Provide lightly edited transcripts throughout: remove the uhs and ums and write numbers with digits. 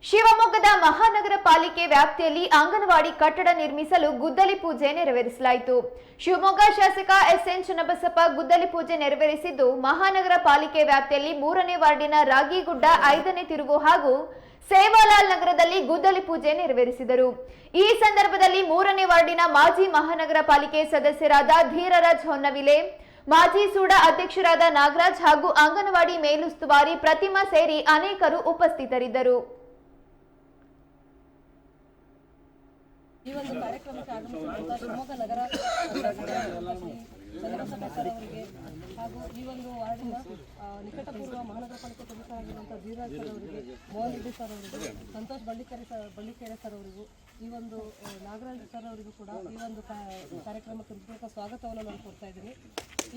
ಶಿವಮೊಗ್ಗದ ಮಹಾನಗರ ಪಾಲಿಕೆ ವ್ಯಾಪ್ತಿಯಲ್ಲಿ ಅಂಗನವಾಡಿ ಕಟ್ಟಡ ನಿರ್ಮಿಸಲು ಗುದ್ದಲಿ ಪೂಜೆ ನೆರವೇರಿಸಲಾಯಿತು. ಶಿವಮೊಗ್ಗ ಶಾಸಕ ಎಸ್.ಎನ್. ಚನ್ನಬಸಪ್ಪ ಗುದ್ದಲಿ ಪೂಜೆ ನೆರವೇರಿಸಿದ್ದು, ಮಹಾನಗರ ಪಾಲಿಕೆ ವ್ಯಾಪ್ತಿಯಲ್ಲಿ 3ನೇ ವಾರ್ಡಿನ ರಾಗಿಗುಡ್ಡ 5ನೇ ತಿರುವು ಹಾಗೂ ಸೇವಾಲಾಲ್ ನಗರದಲ್ಲಿ ಗುದ್ದಲಿ ಪೂಜೆ ನೆರವೇರಿಸಿದರು. ಈ ಸಂದರ್ಭದಲ್ಲಿ 3ನೇ ವಾರ್ಡಿನ ಮಾಜಿ ಮಹಾನಗರ ಪಾಲಿಕೆ ಸದಸ್ಯರಾದ ಧೀರರಾಜ್ ಹೊನ್ನವಿಲೆ, ಮಾಜಿ ಸೂಡ ಅಧ್ಯಕ್ಷರಾದ ನಾಗರಾಜ್ ಹಾಗೂ ಅಂಗನವಾಡಿ ಮೇಲುಸ್ತುವಾರಿ ಪ್ರತಿಮಾ ಸೇರಿ ಅನೇಕರು ಉಪಸ್ಥಿತರಿದ್ದರು. ಈ ಒಂದು ಕಾರ್ಯಕ್ರಮಕ್ಕೆ ಆಗಮಿಸಿರುವಂತಹ ಶಿವಮೊಗ್ಗ ನಗರ ಅವರಿಗೆ ಹಾಗೂ ಈ ಒಂದು ವಾರ್ಡಿನ ನಿಕಟಪೂರ್ವ ಮಹಾನಗರ ಪಾಲಿಕೆ ಸದಸ್ಯರಾಗಿರುವಂತಹ ಧೀರರಾಜ್ ಸರ್ ಅವರಿಗೆ, ಮೋಹನ್ ರೆಡ್ಡಿ ಸರ್ ಅವರಿಗೆ, ಸಂತೋಷ್ ಬಳ್ಳಿಕೆರೆ ಸರ್ ಅವರಿಗೂ, ಈ ಒಂದು ನಾಗರಾಜ್ ಸರ್ ಅವರಿಗೂ ಕೂಡ ಈ ಒಂದು ಕಾರ್ಯಕ್ರಮಕ್ಕೆ ಹೃತ್ಪೂರ್ವಕ ಸ್ವಾಗತವನ್ನು ನಾನು ಕೊಡ್ತಾ ಇದ್ದೀನಿ.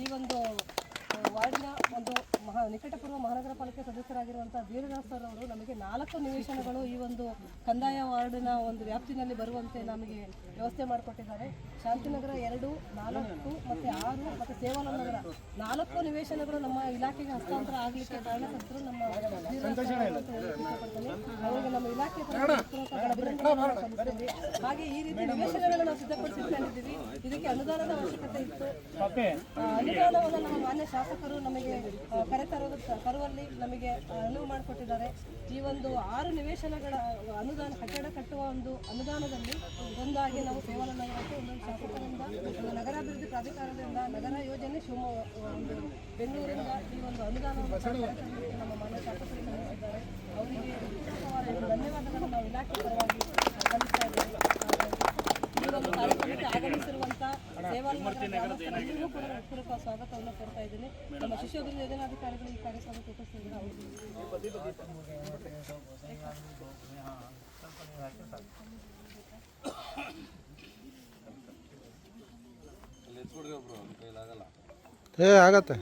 ಈ ಒಂದು ವಾರ್ಡಿನ ಒಂದು ನಿಕಟಪೂರ್ವ ಮಹಾನಗರ ಪಾಲಿಕೆ ಸದಸ್ಯರಾಗಿರುವಂತಹ ಧೀರರಾಜ್ ಸರ್ ಅವರು ನಮಗೆ 4 ನಿವೇಶನಗಳು ಈ ಒಂದು ಕಂದಾಯ ವಾರ್ಡಿನ ಒಂದು ವ್ಯಾಪ್ತಿನಲ್ಲಿ ಬರುವಂತೆ ನಮಗೆ ವ್ಯವಸ್ಥೆ ಮಾಡಿಕೊಟ್ಟಿದ್ದಾರೆ. ಶಾಂತಿನಗರ 2, 4 ಮತ್ತು 6 ಮತ್ತು ಸೇವಾಲಾಲ್ ನಗರ 4 ನಿವೇಶನಗಳು ನಮ್ಮ ಇಲಾಖೆಗೆ ಹಸ್ತಾಂತರ ಆಗಲಿಕ್ಕೆ ಕಾರಣಕರ್ತರು ನಮ್ಮ ಅವರಿಗೆ ನಮ್ಮ ಇಲಾಖೆ ಹಾಗೆ ಈ ರೀತಿ ನಿವೇಶನಗಳನ್ನು ನಾವು ಸಿದ್ಧಪಡಿಸಿಕೊಂಡಿದ್ದೀವಿ. ಇದಕ್ಕೆ ಅನುದಾನದ ಅವಶ್ಯಕತೆ ಇತ್ತು. ಅನುದಾನವನ್ನು ನಮ್ಮ ಮಾನ್ಯ ಶಾಸಕರು ನಮಗೆ ತರುವಲ್ಲಿ ನಮಗೆ ಅನುವು ಮಾಡಿಕೊಟ್ಟಿದ್ದಾರೆ. ಈ ಒಂದು 6 ನಿವೇಶನಗಳ ಅನುದಾನ ಕಟ್ಟಡ ಕಟ್ಟುವ ಒಂದು ಅನುದಾನದಲ್ಲಿ ಒಂದಾಗಿ ನಾವು ಸೇವಾಲಾಲ್ ನಗರಕ್ಕೆ, ಒಂದೊಂದು ಶಾಸಕರಿಂದ, ನಗರಾಭಿವೃದ್ಧಿ ಪ್ರಾಧಿಕಾರದಿಂದ, ನಗರ ಯೋಜನೆ ಒಂದು ಬೆಂಗಳೂರಿಂದ ಈ ಒಂದು ಅನುದಾನವನ್ನು ನಮ್ಮ ಮಾನ್ಯ ಶಾಸಕರು ಸಲ್ಲಿಸಿದ್ದಾರೆ. ಅವರಿಗೆ ಧನ್ಯವಾದಗಳನ್ನು ನಾವು ಇಲಾಖೆ ಪರವಾಗಿ ಸಲ್ಲಿಸ್ತಾ ಇದ್ದೇವೆ. ಈ ಒಂದು ಕಾರ್ಯಕ್ರಮಕ್ಕೆ ಆಗಮಿಸಿರುವಂಥ ಸೇವಾಲಾಲ್ ನಗರಸ್ಥರಿಗೂ ಕೂಡ ಹೃತ್ಪೂರ್ವಕ ಸ್ವಾಗತವನ್ನು ಕೊಡ್ತಾ ಇದ್ದೀನಿ. ನಮ್ಮ ಶಿಶು ಅಭಿವೃದ್ಧಿ ಯೋಜನಾಧಿಕಾರಿಗಳು ಈ ಕಾರ್ಯಕ್ರಮಕ್ಕೆ ಉಪಸ್ಥಿತರಿದ್ದಾರೆ. ಆಗತ್ತೆ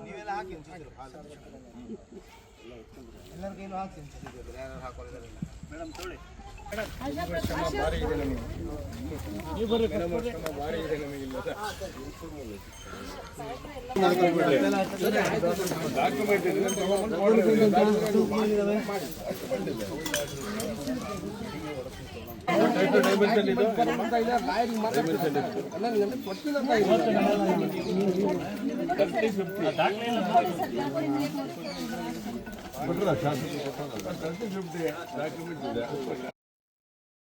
ನೀವೆಲ್ಲ ಹಾಕಿ ಎಲ್ಲರಿಗೇನು ಹಾಕಿ ಯಾರು ಹಾಕೊಳ್ಳೋದಿಲ್ಲ ಮೇಡಮ್ ತೊಳಿ ಭಾರಿ ಇದೆ ನಮಗೆ. ಭಾರಿ ಇದೆ ನಮಗೆ ಡಾಕ್ಯುಮೆಂಟ್